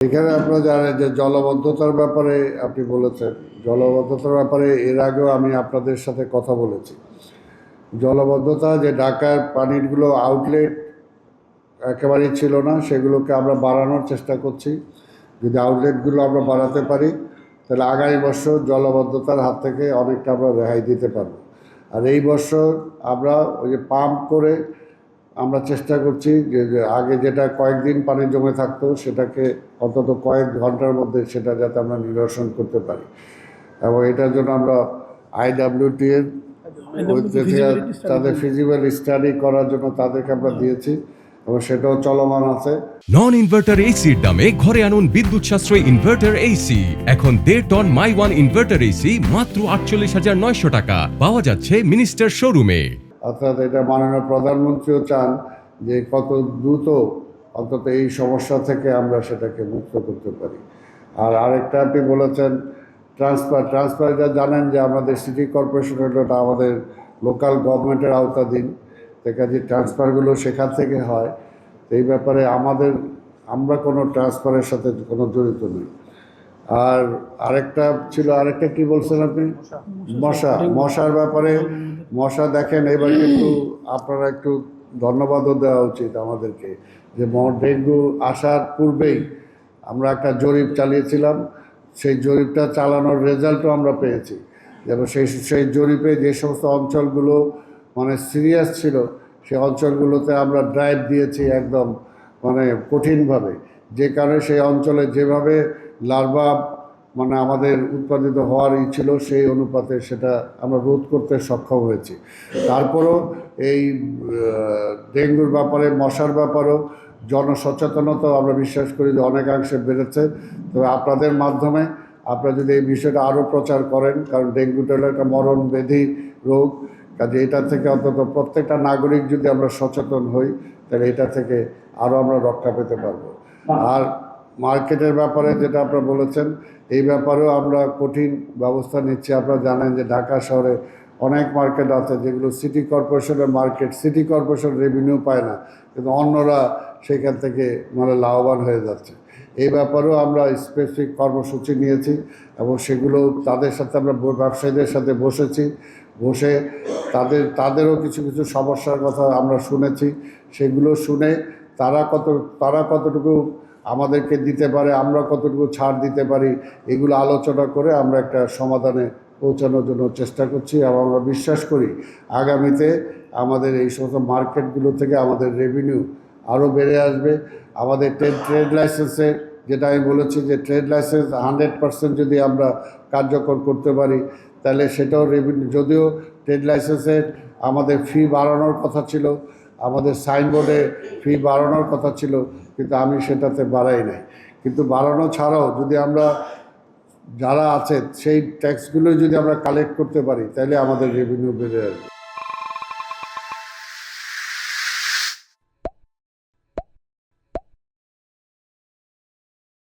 এখানে আপনারা জানেন যে জলাবদ্ধতার ব্যাপারে আপনি বলেছেন, জলাবদ্ধতার ব্যাপারে এর আগেও আমি আপনাদের সাথে কথা বলেছি। জলাবদ্ধতা যে ঢাকার পানিগুলো আউটলেট একেবারেই ছিল না, সেগুলোকে আমরা বাড়ানোর চেষ্টা করছি। যদি আউটলেটগুলো আমরা বাড়াতে পারি তাহলে আগামী বছর জলাবদ্ধতার হাত থেকে অনেকটা আমরা রেহাই দিতে পারব। আর এই বছর আমরা ওই যে পাম্প করে আমরা চেষ্টা করছি যে আগে যেটা কয়েকদিন পানি জমে থাকতো সেটাকে অন্তত কয়েক ঘন্টার মধ্যে সেটা যাতে আমরা নিরসন করতে পারি। এবং এটার জন্য আমরা IWT এর তাদের ফিজিবল স্টাডি করার জন্য তাদেরকে আমরা দিয়েছি এবং সেটাও চলমান আছে। নন ইনভার্টার এসির দামে ঘরে আনুন বিদ্যুৎ সাশ্রয়ী ইনভার্টার এসি। এখন 1.5 ton my one inverter AC মাত্র 48,900 টাকা পাওয়া যাচ্ছে মিনিস্টার শোরুমে। অর্থাৎ এটা মাননীয় প্রধানমন্ত্রীও চান যে কত দ্রুত অন্তত এই সমস্যা থেকে আমরা সেটাকে মুক্ত করতে পারি। আর আরেকটা আপনি বলেছেন ট্রান্সফার এটা জানেন যে আমাদের সিটি কর্পোরেশনের এটা আমাদের লোকাল গভর্নমেন্টের আওতাধীন, কাজে ট্রান্সফারগুলো সেখান থেকে হয়। এই ব্যাপারে আমরা কোনো ট্রান্সফারের সাথে কোনো জড়িত নেই। আর আরেকটা কি বলছেন আপনি? মশার ব্যাপারে মশা দেখেন এবার কিন্তু আপনারা একটু ধন্যবাদও দেওয়া উচিত আমাদেরকে যে ডেঙ্গু আসার পূর্বেই আমরা একটা জরিপ চালিয়েছিলাম। সেই জরিপটা চালানোর রেজাল্টও আমরা পেয়েছি। যেমন সেই জরিপে যে সমস্ত অঞ্চলগুলো মানে সিরিয়াস ছিল সেই অঞ্চলগুলোতে আমরা ড্রাইভ দিয়েছি একদম মানে কঠিনভাবে, যে কারণে সেই অঞ্চলে যেভাবে লার্ভা মানে আমাদের উৎপাদিত হওয়ারই ছিল সেই অনুপাতে সেটা আমরা রোধ করতে সক্ষম হয়েছি। তারপরও এই ডেঙ্গুর ব্যাপারে মশার ব্যাপারেও জনসচেতনতা আমরা বিশ্বাস করি যে অনেকাংশে বেড়েছে। তবে আপনাদের মাধ্যমে আপনারা যদি এই বিষয়টা আরও প্রচার করেন, কারণ ডেঙ্গুটা হলো একটা মরণব্যাধি রোগ, কাজে এটা থেকে অন্তত প্রত্যেকটা নাগরিক যদি আমরা সচেতন হই তাহলে এটা থেকে আরও আমরা রক্ষা পেতে পারবো। আর মার্কেটের ব্যাপারে যেটা আপনারা বলেছেন এই ব্যাপারেও আমরা কঠিন ব্যবস্থা নিচ্ছি। আপনারা জানেন যে ঢাকা শহরে অনেক মার্কেট আছে যেগুলো সিটি কর্পোরেশনের মার্কেট, সিটি কর্পোরেশন রেভিনিউ পায় না, কিন্তু অন্যরা সেখান থেকে মানে লাভবান হয়ে যাচ্ছে। এই ব্যাপারেও আমরা স্পেসিফিক কর্মসূচি নিয়েছি এবং সেগুলো তাদের সাথে আমরা ব্যবসায়ীদের সাথে বসে তাদেরও কিছু সমস্যার কথা আমরা শুনেছি। সেগুলো শুনে তারা কতটুকু আমাদেরকে দিতে পারে, আমরা কতটুকু ছাড় দিতে পারি, এগুলো আলোচনা করে আমরা একটা সমাধানে পৌঁছানোর জন্য চেষ্টা করছি। এবং আমরা বিশ্বাস করি আগামীতে আমাদের এই সমস্ত মার্কেটগুলো থেকে আমাদের রেভিনিউ আরও বেড়ে আসবে। আমাদের ট্রেড লাইসেন্সের যেটা আমি বলেছি যে ট্রেড লাইসেন্স 100% যদি আমরা কার্যকর করতে পারি তাহলে সেটাও রেভিনিউ, যদিও ট্রেড লাইসেন্সের আমাদের ফি বাড়ানোর কথা ছিল, আমাদের সাইনবোর্ডে ফি বাড়ানোর কথা ছিল, কিন্তু আমি সেটাতে বাড়াই নাই। কিন্তু বাড়ানো ছাড়াও যদি আমরা যারা আছে সেই ট্যাক্সগুলো যদি আমরা কালেক্ট করতে পারি তাহলে আমাদের রেভিনিউ বেড়ে যাবে।